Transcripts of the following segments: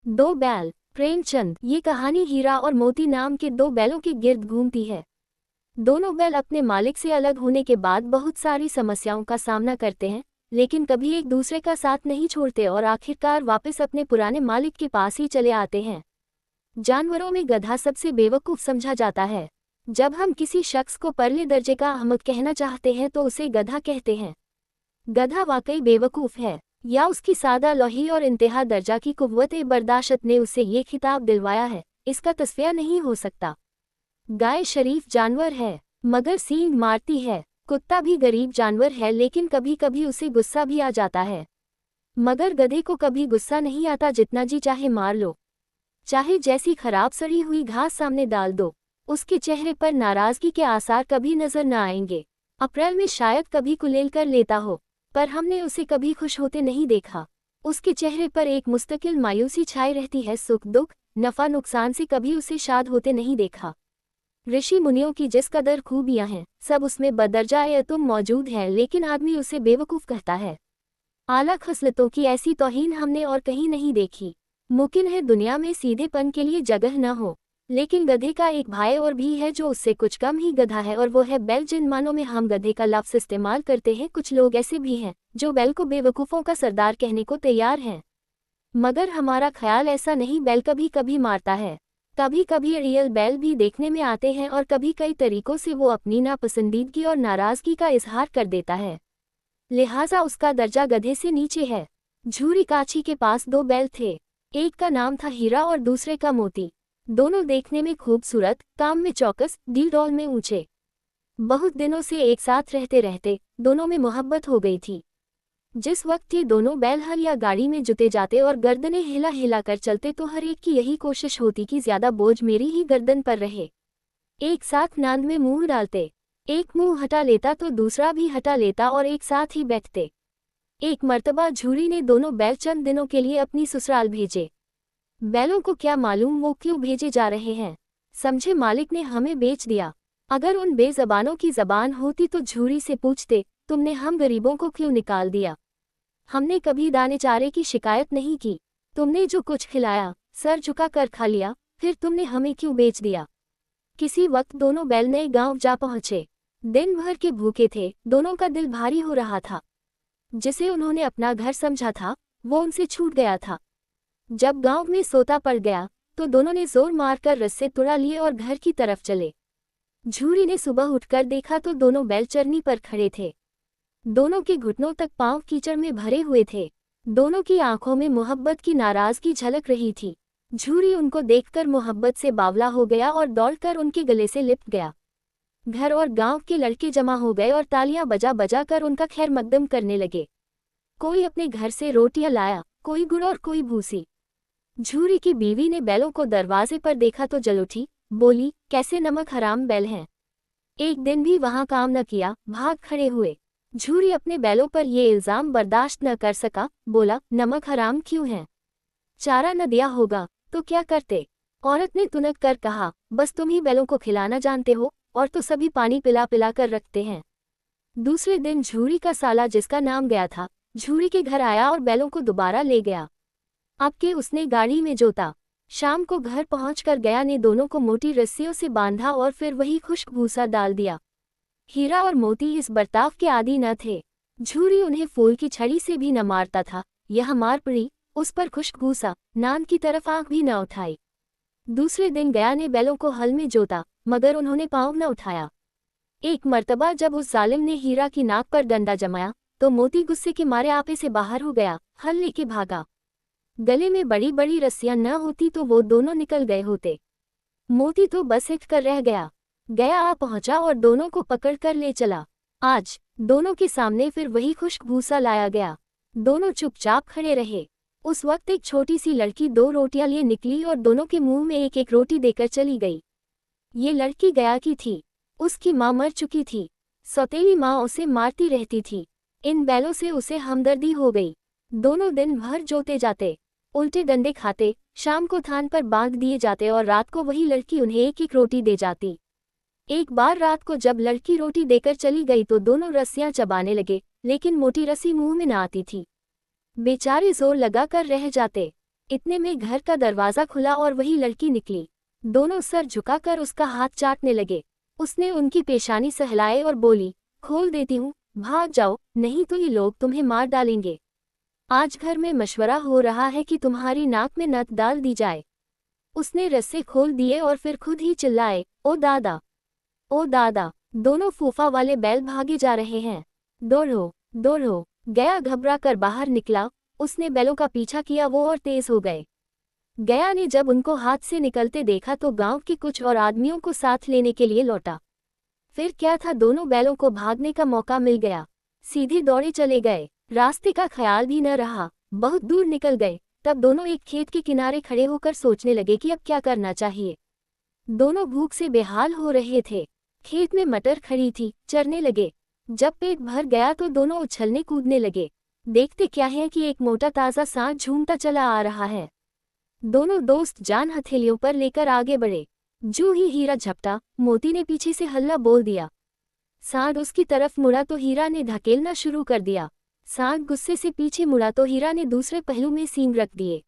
दो बैल। प्रेमचंद। ये कहानी हीरा और मोती नाम के दो बैलों के गिर्द घूमती है। दोनों बैल अपने मालिक से अलग होने के बाद बहुत सारी समस्याओं का सामना करते हैं, लेकिन कभी एक दूसरे का साथ नहीं छोड़ते और आखिरकार वापस अपने पुराने मालिक के पास ही चले आते हैं। जानवरों में गधा सबसे बेवकूफ़ समझा जाता है। जब हम किसी शख्स को परले दर्जे का अहमक कहना चाहते हैं तो उसे गधा कहते हैं। गधा वाकई बेवकूफ़ है, या उसकी सादा लोही और इंतहा दर्जा की कुव्वत-ए बर्दाश्त ने उसे ये खिताब दिलवाया है, इसका तस्फिया नहीं हो सकता। गाय शरीफ जानवर है, मगर सींग मारती है। कुत्ता भी गरीब जानवर है, लेकिन कभी कभी उसे गुस्सा भी आ जाता है। मगर गधे को कभी गुस्सा नहीं आता, जितना जी चाहे मार लो। चाहे जैसी खराब सड़ी हुई घास सामने डाल दो, उसके चेहरे पर नाराजगी के आसार कभी नजर न आएंगे। अप्रैल में शायद कभी कुलेल कर लेता हो, पर हमने उसे कभी खुश होते नहीं देखा। उसके चेहरे पर एक मुस्तकिल मायूसी छाई रहती है, सुख दुख नफा नुकसान से कभी उसे शाद होते नहीं देखा। ऋषि मुनियों की जिस कदर खूबियां हैं, सब उसमें बदरजा तुम मौजूद है, लेकिन आदमी उसे बेवकूफ़ कहता है। आला खसलतों की ऐसी तौहीन हमने और कहीं नहीं देखी। मुमकिन है दुनिया में सीधेपन के लिए जगह न हो, लेकिन गधे का एक भाई और भी है जो उससे कुछ कम ही गधा है, और वो है बैल। जिन मानों में हम गधे का लफ्ज़ इस्तेमाल करते हैं, कुछ लोग ऐसे भी हैं जो बैल को बेवकूफ़ों का सरदार कहने को तैयार हैं। मगर हमारा ख्याल ऐसा नहीं। बैल कभी कभी मारता है, कभी कभी रियल बैल भी देखने में आते हैं, और कभी कई तरीकों से वो अपनी नापसंदीदगी और नाराज़गी का इजहार कर देता है, लिहाजा उसका दर्जा गधे से नीचे है। झूरी काछी के पास दो बैल थे, एक का नाम था हीरा और दूसरे का मोती। दोनों देखने में खूबसूरत, काम में चौकस, दिल डौल में ऊंचे। बहुत दिनों से एक साथ रहते रहते दोनों में मोहब्बत हो गई थी। जिस वक्त ये दोनों बैल हल या गाड़ी में जुते जाते और गर्दनें हिला हिला कर चलते, तो हर एक की यही कोशिश होती कि ज्यादा बोझ मेरी ही गर्दन पर रहे। एक साथ नांद में मुंह डालते, एक मुंह हटा लेता तो दूसरा भी हटा लेता और एक साथ ही बैठते। एक मर्तबा झूरी ने दोनों बैल चंद दिनों के लिए अपनी ससुराल भेजे। बैलों को क्या मालूम वो क्यों भेजे जा रहे हैं। समझे मालिक ने हमें बेच दिया। अगर उन बेज़बानों की ज़बान होती तो झूरी से पूछते, तुमने हम गरीबों को क्यों निकाल दिया। हमने कभी दाने चारे की शिकायत नहीं की, तुमने जो कुछ खिलाया सर झुका कर खा लिया, फिर तुमने हमें क्यों बेच दिया। किसी वक्त दोनों बैल नए गांव जा पहुंचे। दिन भर के भूखे थे, दोनों का दिल भारी हो रहा था। जिसे उन्होंने अपना घर समझा था वो उनसे छूट गया था। जब गांव में सोता पड़ गया तो दोनों ने जोर मारकर रस्से तुड़ा लिए और घर की तरफ चले। झूरी ने सुबह उठकर देखा तो दोनों बैल चरनी पर खड़े थे। दोनों के घुटनों तक पांव कीचड़ में भरे हुए थे। दोनों की आंखों में मोहब्बत की नाराजगी झलक रही थी। झूरी उनको देखकर मोहब्बत से बावला हो गया और दौड़कर उनके गले से लिपट गया। घर और गांव के लड़के जमा हो गए और तालियां बजा बजा कर उनका खैर मकदम करने लगे। कोई अपने घर से रोटियां लाया, कोई गुड़ और कोई भूसी। झूरी की बीवी ने बैलों को दरवाजे पर देखा तो जल उठी, बोली, कैसे नमक हराम बैल हैं। एक दिन भी वहां काम न किया, भाग खड़े हुए। झूरी अपने बैलों पर ये इल्जाम बर्दाश्त न कर सका, बोला, नमक हराम क्यों है, चारा न दिया होगा तो क्या करते। औरत ने तुनक कर कहा, बस तुम ही बैलों को खिलाना जानते हो, और तो सभी पानी पिला पिला कर रखते हैं। दूसरे दिन झूरी का साला, जिसका नाम गया था, झूरी के घर आया और बैलों को दोबारा ले गया। अब के उसने गाड़ी में जोता। शाम को घर पहुंचकर गया ने दोनों को मोटी रस्सियों से बांधा और फिर वही खुश्क भूसा डाल दिया। हीरा और मोती इस बर्ताव के आदी न थे। झूरी उन्हें फूल की छड़ी से भी न मारता था। यह मार पड़ी, उस पर खुश्क भूसा, नान की तरफ आंख भी न उठाई। दूसरे दिन गया ने बैलों को हल में जोता, मगर उन्होंने पाँव न उठाया। एक मर्तबा जब उस जालिम ने हीरा की नाक पर डंडा जमाया तो मोती गुस्से के मारे आपे से बाहर हो गया, हल लेके भागा। गले में बड़ी बड़ी रस्सियां न होती तो वो दोनों निकल गए होते। मोती तो बस हिट कर रह गया। गया आ पहुंचा और दोनों को पकड़ कर ले चला। आज दोनों के सामने फिर वही खुश्क भूसा लाया गया। दोनों चुपचाप खड़े रहे। उस वक्त एक छोटी सी लड़की दो रोटियां लिए निकली और दोनों के मुंह में एक एक रोटी देकर चली गई। ये लड़की गया की थी। उसकी माँ मर चुकी थी। सौतेली माँ उसे मारती रहती थी। इन बैलों से उसे हमदर्दी हो गई। दोनों दिन भर जोते जाते, उल्टे डंडे खाते, शाम को थान पर बांध दिए जाते और रात को वही लड़की उन्हें एक एक रोटी दे जाती। एक बार रात को जब लड़की रोटी देकर चली गई तो दोनों रस्सियां चबाने लगे, लेकिन मोटी रस्सी मुंह में न आती थी। बेचारे जोर लगाकर रह जाते। इतने में घर का दरवाजा खुला और वही लड़की निकली। दोनों सर झुकाकर उसका हाथ चाटने लगे। उसने उनकी पेशानी सहलाए और बोली, खोल देती हूँ, भाग जाओ, नहीं तो ये लोग तुम्हें मार डालेंगे। आज घर में मशवरा हो रहा है कि तुम्हारी नाक में नथ डाल दी जाए। उसने रस्से खोल दिए और फिर खुद ही चिल्लाए, ओ दादा, ओ दादा। दोनों फूफा वाले बैल भागे जा रहे हैं। दौड़ो, दौड़ो। गया घबरा कर बाहर निकला। उसने बैलों का पीछा किया, वो और तेज हो गए। गया ने जब उनको हाथ से निकलते देखा तो गांव के कुछ और आदमियों को साथ लेने के लिए लौटा। फिर क्या था, दोनों बैलों को भागने का मौका मिल गया। सीधे दौड़े चले गए, रास्ते का ख्याल भी न रहा। बहुत दूर निकल गए, तब दोनों एक खेत के किनारे खड़े होकर सोचने लगे कि अब क्या करना चाहिए। दोनों भूख से बेहाल हो रहे थे। खेत में मटर खड़ी थी, चरने लगे। जब पेट भर गया तो दोनों उछलने कूदने लगे। देखते क्या है कि एक मोटा ताज़ा सांड झूमता चला आ रहा है। दोनों दोस्त जान हथेलियों पर लेकर आगे बढ़े। जो ही हीरा झपटा, मोती ने पीछे से हल्ला बोल दिया। सांड उसकी तरफ मुड़ा तो हीरा ने धकेलना शुरू कर दिया। सांड गुस्से से पीछे मुड़ा तो हीरा ने दूसरे पहलू में सींग रख दिए।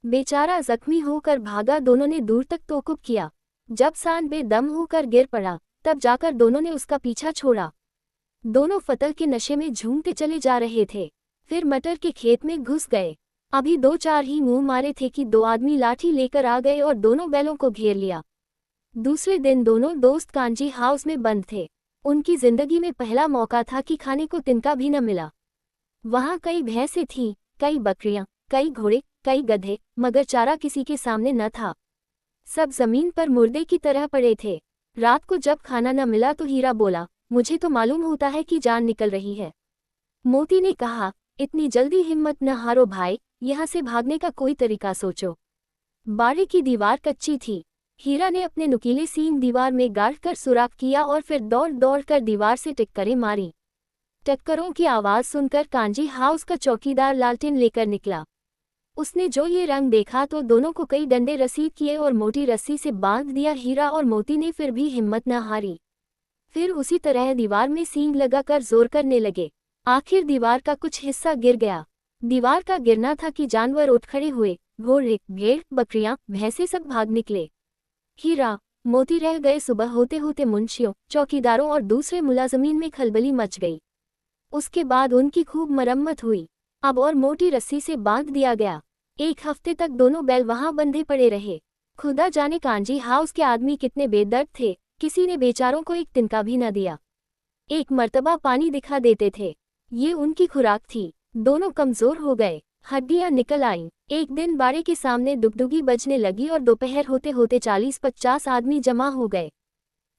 बेचारा जख्मी होकर भागा। दोनों ने दूर तक तोकुब किया। जब सांड बेदम होकर गिर पड़ा, तब जाकर दोनों ने उसका पीछा छोड़ा। दोनों फतल के नशे में झूमते चले जा रहे थे। फिर मटर के खेत में घुस गए। अभी 2-4 ही मुंह मारे थे कि 2 आदमी लाठी लेकर आ गए और दोनों बैलों को घेर लिया। दूसरे दिन दोनों दोस्त कांजी हाउस में बंद थे। उनकी जिंदगी में पहला मौका था कि खाने को तिनका भी न मिला। वहां कई भैंसें थीं, कई बकरियां, कई घोड़े, कई गधे, मगर चारा किसी के सामने न था। सब जमीन पर मुर्दे की तरह पड़े थे। रात को जब खाना न मिला तो हीरा बोला, मुझे तो मालूम होता है कि जान निकल रही है। मोती ने कहा, इतनी जल्दी हिम्मत न हारो भाई, यहाँ से भागने का कोई तरीका सोचो। बाड़े की दीवार कच्ची थी। हीरा ने अपने नुकीले सींग दीवार में गाड़कर सुराख किया और फिर दौड़ दौड़ कर दीवार से टक्करें मारी। टक्करों की आवाज़ सुनकर कांजी हाउस का चौकीदार लालटेन लेकर निकला। उसने जो ये रंग देखा तो दोनों को कई डंडे रसीद किए और मोटी रस्सी से बांध दिया। हीरा और मोती ने फिर भी हिम्मत न हारी। फिर उसी तरह दीवार में सींग लगाकर जोर करने लगे। आखिर दीवार का कुछ हिस्सा गिर गया। दीवार का गिरना था कि जानवर उठ खड़े हुए। घोड़े, भेड़, बकरियां, भैंसे सब भाग निकले। हीरा, मोती रह गए। सुबह होते होते मुंशियों, चौकीदारों और दूसरे मुलाजमीन में खलबली मच गई। उसके बाद उनकी खूब मरम्मत हुई। अब और मोटी रस्सी से बांध दिया गया। 1 हफ्ते तक दोनों बैल वहां बंधे पड़े रहे। खुदा जाने कांजी हाउस के आदमी कितने बेदर्द थे, किसी ने बेचारों को एक तिनका भी न दिया। एक मर्तबा पानी दिखा देते थे, ये उनकी खुराक थी। दोनों कमजोर हो गए, हड्डियां निकल आईं। एक दिन बाड़े के सामने दुगदुगी बजने लगी और दोपहर होते होते 40-50 आदमी जमा हो गए।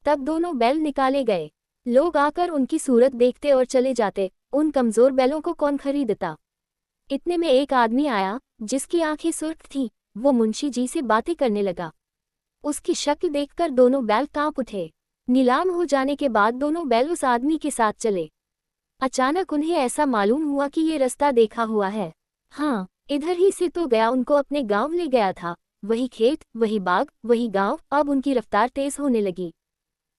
तब दोनों बैल निकाले गए। लोग आकर उनकी सूरत देखते और चले जाते। उन कमजोर बैलों को कौन खरीदता। इतने में एक आदमी आया, जिसकी आंखें सुर्ख थीं। वो मुंशी जी से बातें करने लगा। उसकी शक्ल देखकर दोनों बैल कांप उठे। नीलाम हो जाने के बाद दोनों बैल उस आदमी के साथ चले। अचानक उन्हें ऐसा मालूम हुआ कि ये रास्ता देखा हुआ है। हाँ, इधर ही से तो गया उनको अपने गांव ले गया था। वही खेत, वही बाग, वही गांव। अब उनकी रफ्तार तेज होने लगी।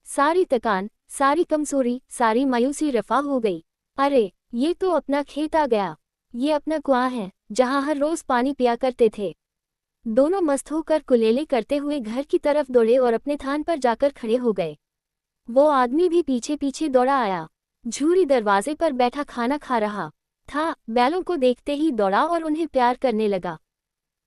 सारी थकान, सारी कमजोरी, सारी मायूसी रफा हो गई। अरे, ये तो अपना खेत आ गया। ये अपना कुआं है, जहां हर रोज पानी पिया करते थे। दोनों मस्त होकर कुलेले करते हुए घर की तरफ दौड़े और अपने थान पर जाकर खड़े हो गए। वो आदमी भी पीछे पीछे दौड़ा आया। झूरी दरवाजे पर बैठा खाना खा रहा था। बैलों को देखते ही दौड़ा और उन्हें प्यार करने लगा।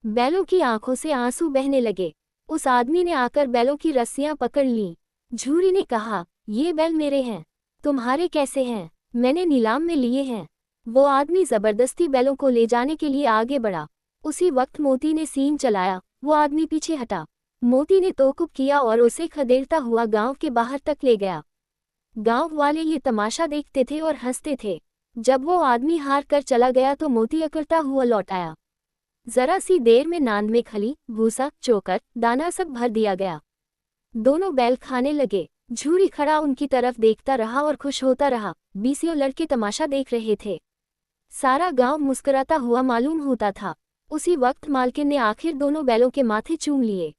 बैलों की आंखों से आंसू बहने लगे। उस आदमी ने आकर बैलों की रस्सियां पकड़ लीं। झूरी ने कहा, ये बैल मेरे हैं। तुम्हारे कैसे हैं? मैंने नीलाम में लिए हैं। वो आदमी जबरदस्ती बैलों को ले जाने के लिए आगे बढ़ा। उसी वक्त मोती ने सींग चलाया। वो आदमी पीछे हटा। मोती ने तोकुब किया और उसे खदेड़ता हुआ गांव के बाहर तक ले गया। गांव वाले ये तमाशा देखते थे और हंसते थे। जब वो आदमी हार कर चला गया तो मोती अकड़ता हुआ लौट आया। जरा सी देर में नांद में खली, भूसा, चोकर, दाना सब भर दिया गया। दोनों बैल खाने लगे। झूरी खड़ा उनकी तरफ देखता रहा और खुश होता रहा। 20 लड़के तमाशा देख रहे थे। सारा गांव मुस्कुराता हुआ मालूम होता था। उसी वक्त मालकिन ने आखिर दोनों बैलों के माथे चूम लिए।